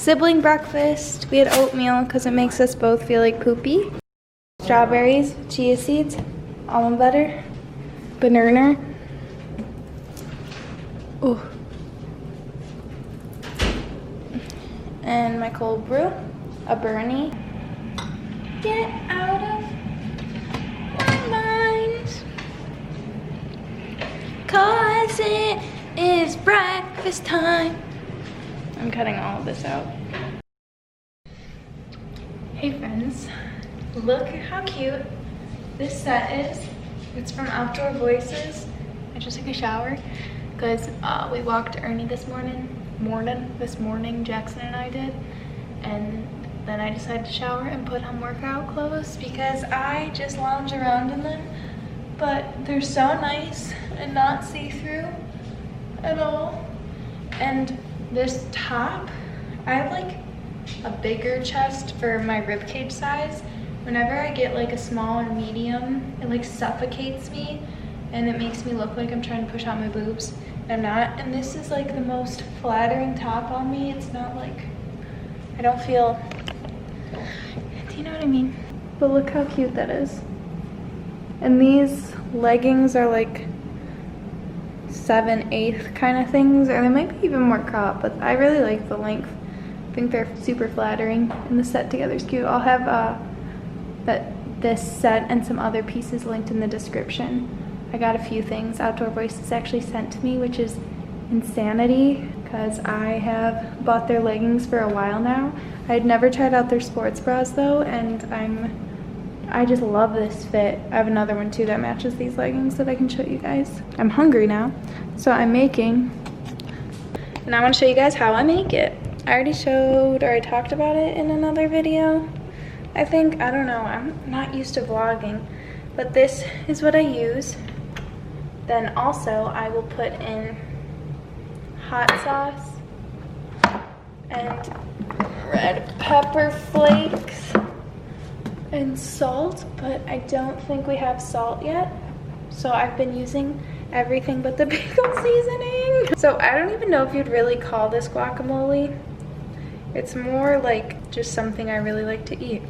sibling breakfast. We had oatmeal because it makes us both feel like poopy. Strawberries, chia seeds, almond butter, banana. Ooh. And my cold brew, a Bernie. Get out of my mind, 'cause it is breakfast time. I'm cutting all of this out. Hey friends, look how cute this set is. It's from Outdoor Voices. I just took a shower because we walked Ernie this morning, Jackson and I did, and then I decided to shower and put on workout clothes because I just lounge around in them, but they're so nice and not see-through at all. And this top, I have like a bigger chest for my ribcage size. Whenever I get like a small or medium, it like suffocates me and it makes me look like I'm trying to push out my boobs. I'm not, and this is like the most flattering top on me. It's not like, I don't feel, do you know what I mean? But look how cute that is. And these leggings are like 7/8 kind of things, or they might be even more crop, but I really like the length. I think they're super flattering, and the set together is cute. I'll have this set and some other pieces linked in the description. I got a few things Outdoor Voices actually sent to me, which is insanity because I have bought their leggings for a while now. I had never tried out their sports bras though, and I just love this fit. I have another one too that matches these leggings that I can show you guys. I'm hungry now, so I'm making, and I want to show you guys how I make it. I already showed, or I talked about it in another video, I think. I don't know, I'm not used to vlogging, but this is what I use. Then also I will put in hot sauce and red pepper flakes and salt, but I don't think we have salt yet. So I've been using everything but the pickle seasoning. So I don't even know if you'd really call this guacamole. It's more like just something I really like to eat.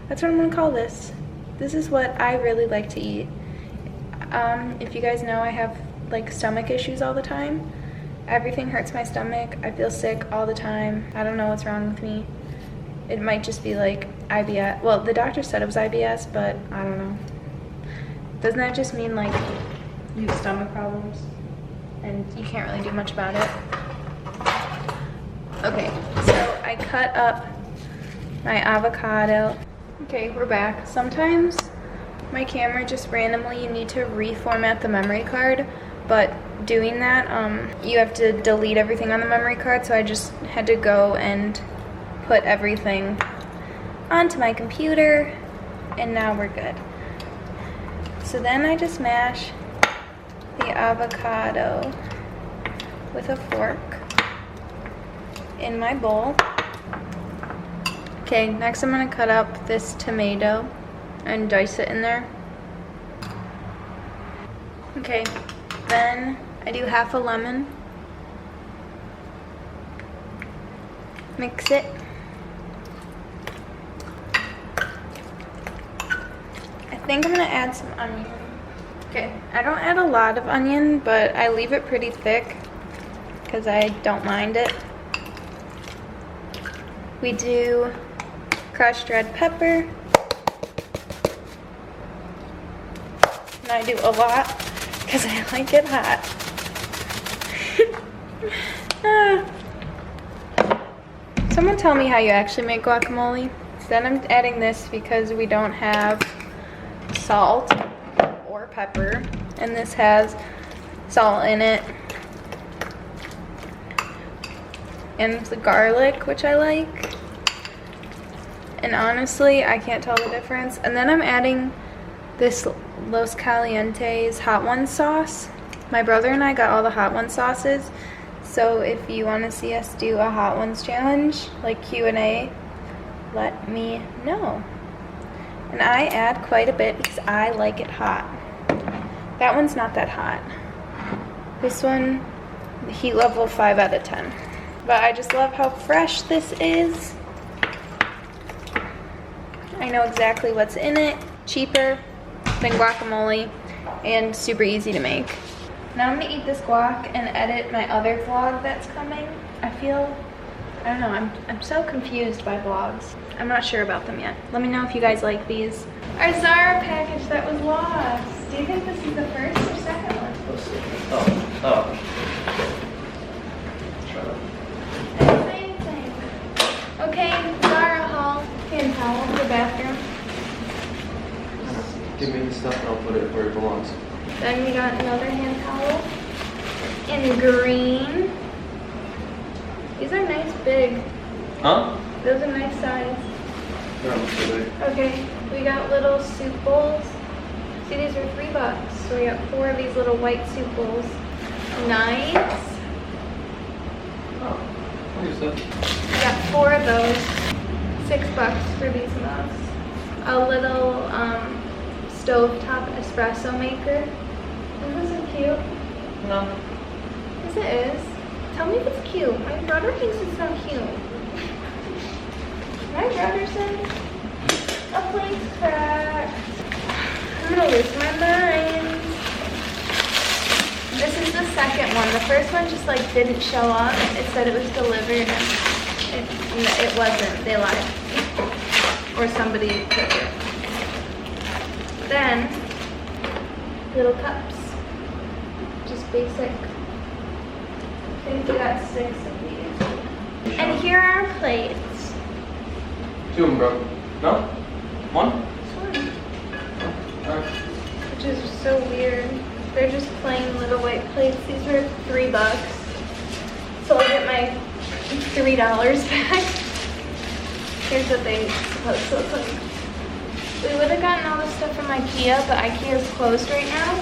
That's what I'm gonna call this. This is what I really like to eat. If you guys know, I have like stomach issues all the time. Everything hurts my stomach. I feel sick all the time. I don't know what's wrong with me. It might just be like IBS. Well, the doctor said it was IBS, but I don't know. Doesn't that just mean like you have stomach problems and you can't really do much about it? Okay, so I cut up my avocado. Okay, we're back. Sometimes my camera just randomly, you need to reformat the memory card, but doing that, you have to delete everything on the memory card, so I just had to go and put everything onto my computer, and now we're good. So then I just mash the avocado with a fork in my bowl. Okay, next I'm gonna cut up this tomato and dice it in there. Okay, then I do half a lemon. Mix it. I think I'm gonna add some onion. Okay, I don't add a lot of onion, but I leave it pretty thick because I don't mind it. We do crushed red pepper. And I do a lot because I like it hot. Someone tell me how you actually make guacamole. Then I'm adding this because we don't have salt or pepper, and this has salt in it. And the garlic, which I like. And honestly, I can't tell the difference. And then I'm adding this Los Calientes Hot Ones sauce. My brother and I got all the Hot Ones sauces. So if you want to see us do a Hot Ones challenge, like Q&A, let me know. And I add quite a bit because I like it hot. That one's not that hot. This one, heat level 5 out of 10. But I just love how fresh this is. I know exactly what's in it. Cheaper than guacamole and super easy to make. Now I'm gonna eat this guac and edit my other vlog that's coming. I don't know, I'm so confused by vlogs. I'm not sure about them yet. Let me know if you guys like these. Our Zara package that was lost. Do you think this is the first or second one? Oh. Same thing. Okay, Zara haul. Hand towel for the bathroom. Give me the stuff and I'll put it where it belongs. Then we got another hand towel in green. These are nice big. Huh? Those are nice size. They're almost so big. Okay, we got little soup bowls. See, these are $3. So we got 4 of these little white soup bowls. Nice. Oh, what is that? We got 4 of those. $6 for these mugs. A little stovetop espresso maker. Isn't this cute? No. Yes, it is. Tell me if it's cute. My brother thinks it's not cute. My brother said a plate's cracked. I'm gonna lose my mind. This is the second one. The first one just like didn't show up. It said it was delivered and it wasn't. They lied. Or somebody took it. Then little cups. Just basic. I think we got 6 of these. And here are our plates. 2 of them, bro. No? 1? This one. Alright. Which is so weird. They're just plain little white plates. These were $3. So I'll get my $3 back. Here's what they supposed to look like. We would have gotten all this stuff from IKEA, but IKEA is closed right now.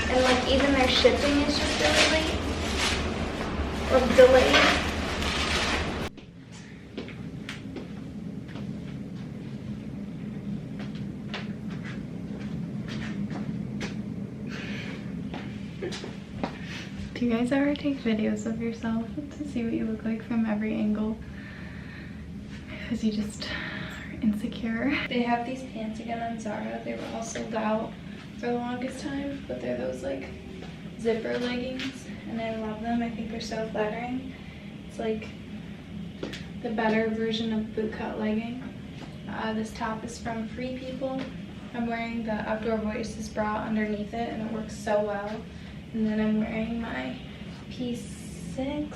And like even their shipping is just really late. Or delayed. Do you guys ever take videos of yourself to see what you look like from every angle? Because you just are insecure. They have these pants again on Zara. They were all sold out for the longest time, but they're those like zipper leggings, and I love them. I think they're so flattering. It's like the better version of bootcut legging. This top is from Free People. I'm wearing the Outdoor Voices bra underneath it, and it works so well. And then I'm wearing my P6.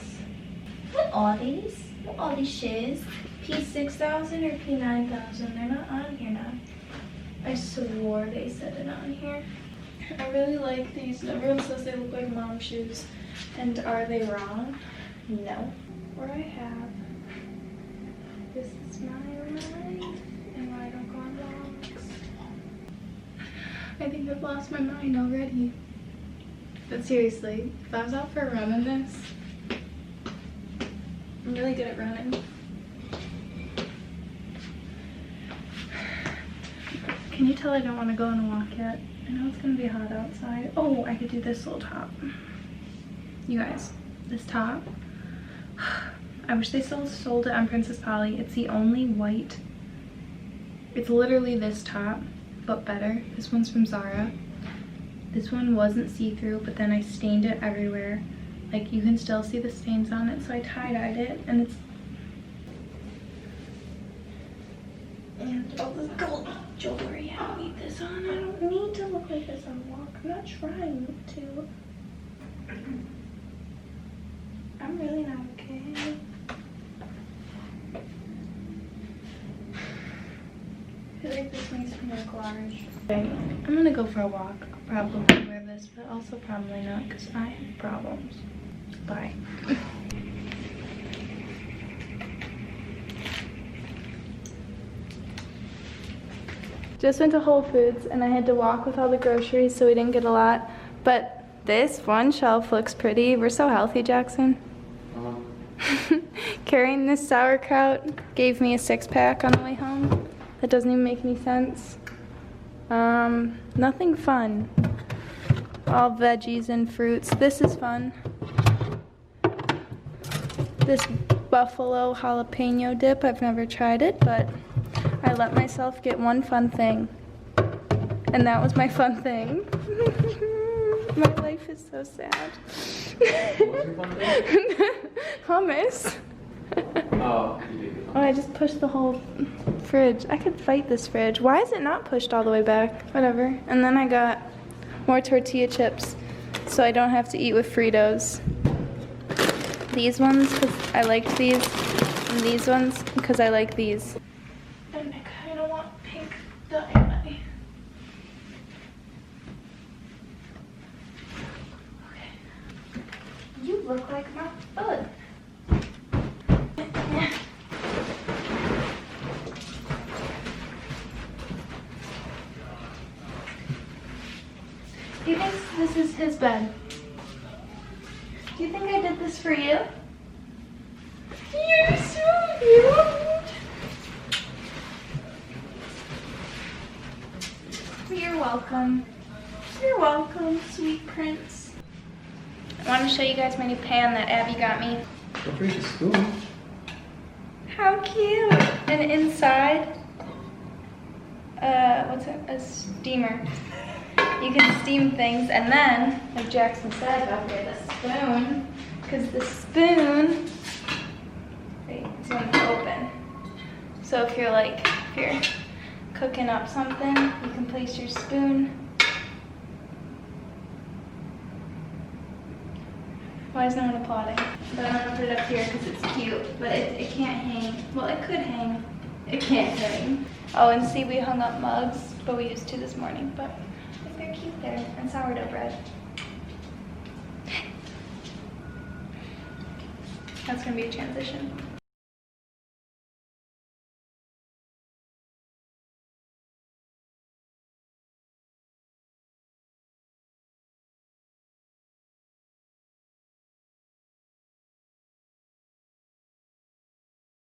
What are these? What are these shoes? P6000 or P9000? They're not on here now. I swore they said it on here. I really like these. Everyone says they look like mom shoes. And are they wrong? No. Or I have. This is my life. And I don't go on vlogs. I think I've lost my mind already. But seriously, if I was out for a run in this, I'm really good at running. Can you tell I don't want to go on a walk yet? I know it's going to be hot outside. Oh, I could do this little top. You guys, this top. I wish they still sold it on Princess Polly. It's the only white. It's literally this top, but better. This one's from Zara. This one wasn't see-through, but then I stained it everywhere. Like, you can still see the stains on it, so I tie-dyed it, and it's... And all this gold jewelry. I don't need this on. I don't need to look like this on a walk. I'm not trying to. I'm really not okay. I feel like this makes me look large. Okay, I'm gonna go for a walk. I'll probably wear this, but also probably not because I have problems. Bye. Just went to Whole Foods and I had to walk with all the groceries, so we didn't get a lot. But this one shelf looks pretty. We're so healthy, Jackson. Carrying this sauerkraut gave me a 6-pack on the way home. That doesn't even make any sense. Nothing fun. All veggies and fruits. This is fun. this buffalo jalapeno dip. I've never tried it, but I let myself get one fun thing. And that was my fun thing. My life is so sad. What was your fun thing? Hummus. Oh, you did. Oh, I just pushed the whole fridge. I could fight this fridge. Why is it not pushed all the way back? Whatever. And then I got more tortilla chips so I don't have to eat with Fritos. These ones because I liked these, and these ones because I like these. And I kind of want pink dye. Okay. You look like my foot. He thinks this is his bed. Do you think I did this for you? You're so cute. You're welcome. You're welcome, sweet prince. I want to show you guys my new pan that Abby got me. Don't forget the spoon. How cute! And inside, what's it? A steamer. You can steam things, and then, like Jackson said up here, the spoon, because the spoon, wait, it's going to open. So if you're cooking up something, you can place your spoon. Why is no one applauding? But I'm gonna put it up here because it's cute, but it can't hang. Well, it could hang. It can't hang. Oh, and see, we hung up mugs, but we used to this morning, but they're cute there, and sourdough bread. That's gonna be a transition.